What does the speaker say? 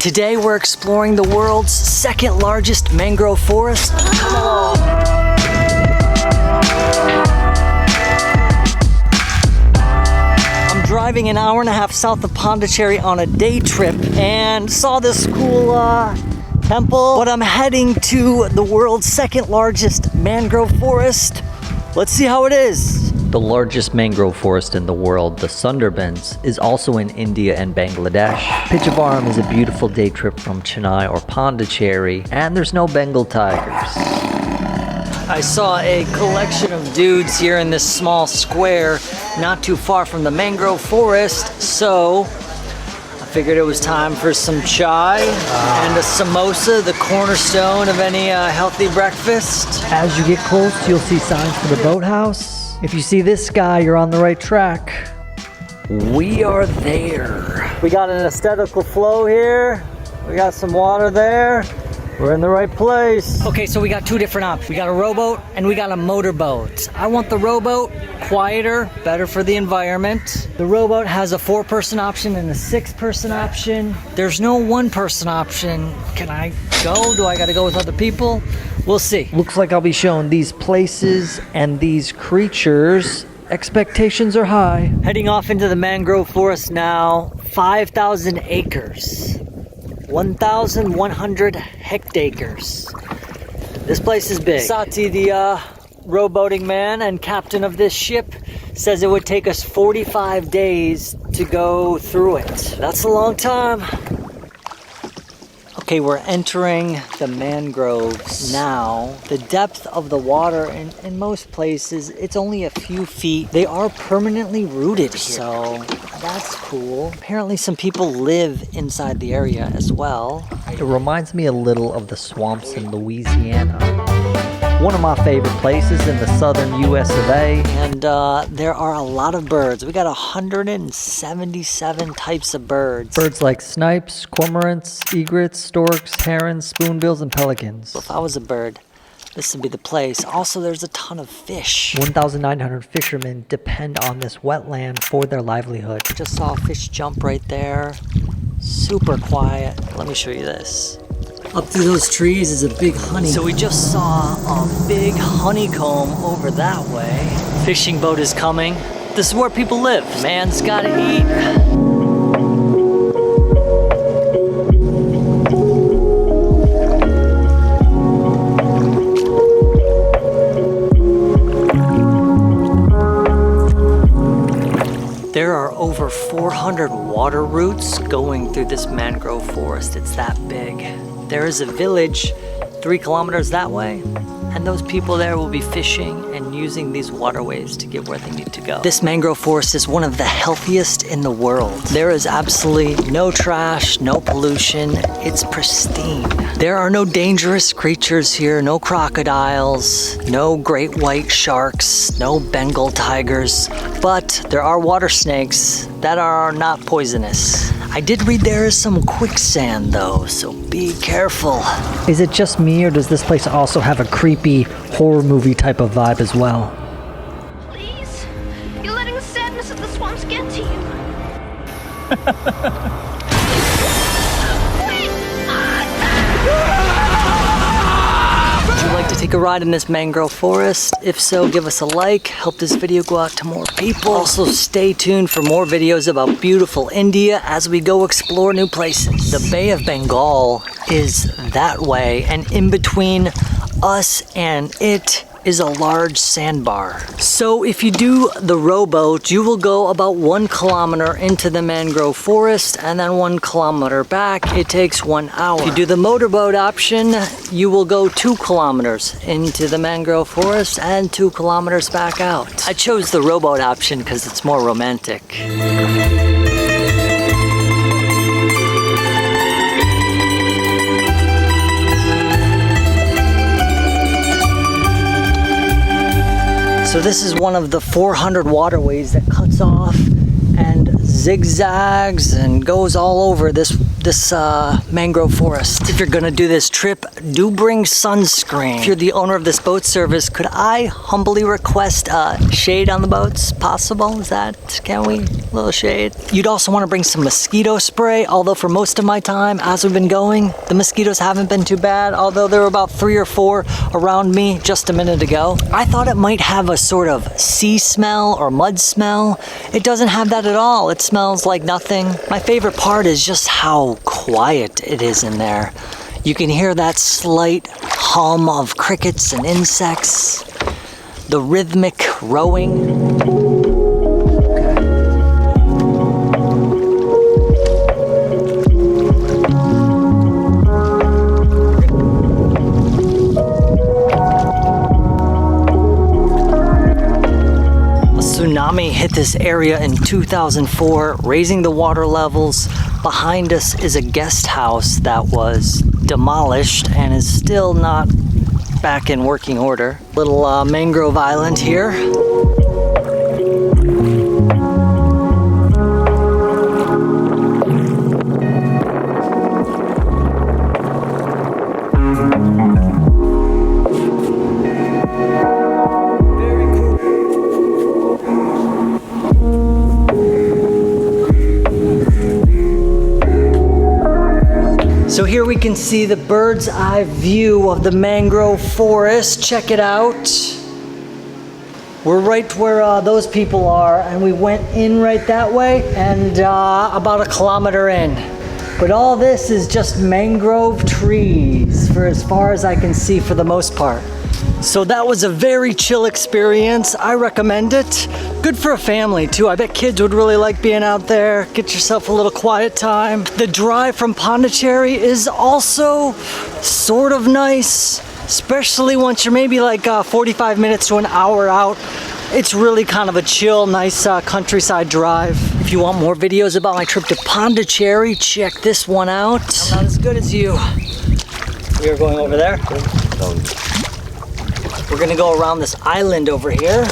Today we're exploring the world's second largest mangrove forest. Come along. I'm driving an hour and a half south of Pondicherry on a day trip and saw this cool temple, but I'm heading to the world's second largest mangrove forest. Let's see how it is. The largest mangrove forest in the world, the Sundarbans, is also in India and Bangladesh. Pichavaram is a beautiful day trip from Chennai or Pondicherry, and there's no Bengal tigers. I saw a collection of dudes here in this small square, not too far from the mangrove forest, so I figured it was time for some chai and a samosa, the cornerstone of any healthy breakfast. As you get close, you'll see signs for the boathouse. If you see this guy, you're on the right track. We are there. We got an aesthetical flow here. We got some water there. We're in the right place. Okay, so we got two different options. We got a rowboat and we got a motorboat. I want the rowboat, quieter, better for the environment. The rowboat has a 4-person option and a 6-person option. There's no 1-person option. Can I go? Do I gotta go with other people? We'll see. Looks like I'll be shown these places and these creatures. Expectations are high. Heading off into the mangrove forest now. 5,000 acres. 1,100 hectares. This place is big. Sati, the rowboating man and captain of this ship, says it would take us 45 days to go through it. That's a long time. Okay, we're entering the mangroves now. The depth of the water in most places, it's only a few feet. They are permanently rooted here, so that's cool. Apparently some people live inside the area as well. It reminds me a little of the swamps in Louisiana. One of my favorite places in the southern US of A. And there are a lot of birds. We got 177 types of birds. Birds like snipes, cormorants, egrets, storks, herons, spoonbills, and pelicans. If I was a bird, this would be the place. Also, there's a ton of fish. 1,900 fishermen depend on this wetland for their livelihood. Just saw a fish jump right there. Super quiet. Let me show you this. Up through those trees is a big honey. So we just saw a big honeycomb over that way. Fishing boat is coming. This is where people live. Man's gotta eat. There are over 400 water routes going through this mangrove forest. It's that big. There is a village 3 kilometers that way, and those people there will be fishing and using these waterways to get where they need to go. This mangrove forest is one of the healthiest in the world. There is absolutely no trash, no pollution. It's pristine. There are no dangerous creatures here, no crocodiles, no great white sharks, no Bengal tigers, but there are water snakes that are not poisonous. I did read there is some quicksand though, so be careful. Is it just me, or does this place also have a creepy horror movie type of vibe as well? Please, you're letting the sadness of the swamps get to you. Would you like to take a ride in this mangrove forest? If so, give us a like, help this video go out to more people. Also, stay tuned for more videos about beautiful India as we go explore new places. The Bay of Bengal is that way, and in between us and it is a large sandbar. So if you do the rowboat, you will go about 1 kilometer into the mangrove forest and then 1 kilometer back. It takes 1 hour. If you do the motorboat option, you will go 2 kilometers into the mangrove forest and 2 kilometers back out. I chose the rowboat option because it's more romantic. So this is one of the 400 waterways that cuts off and zigzags and goes all over this this mangrove forest. If you're gonna do this trip, do bring sunscreen. If you're the owner of this boat service, could I humbly request shade on the boats? Possible? Can we? A little shade. You'd also want to bring some mosquito spray, although for most of my time, as we've been going, the mosquitoes haven't been too bad, although there were about 3 or 4 around me just a minute ago. I thought it might have a sort of sea smell or mud smell. It doesn't have that at all. It smells like nothing. My favorite part is just how quiet it is in there. You can hear that slight hum of crickets and insects, the rhythmic rowing. Tsunami hit this area in 2004, raising the water levels. Behind us is a guest house that was demolished and is still not back in working order. Little mangrove island here. So here we can see the bird's eye view of the mangrove forest. Check it out. We're right where those people are, and we went in right that way and about 1 kilometer in. But all this is just mangrove trees for as far as I can see for the most part. So that was a very chill experience. I recommend it. Good for a family too. I bet kids would really like being out there. Get yourself a little quiet time. The drive from Pondicherry is also sort of nice, especially once you're maybe like 45 minutes to an hour out. It's really kind of a chill, nice countryside drive. If you want more videos about my trip to Pondicherry, check this one out. I'm not as good as you. We are going over there. We're gonna go around this island over here.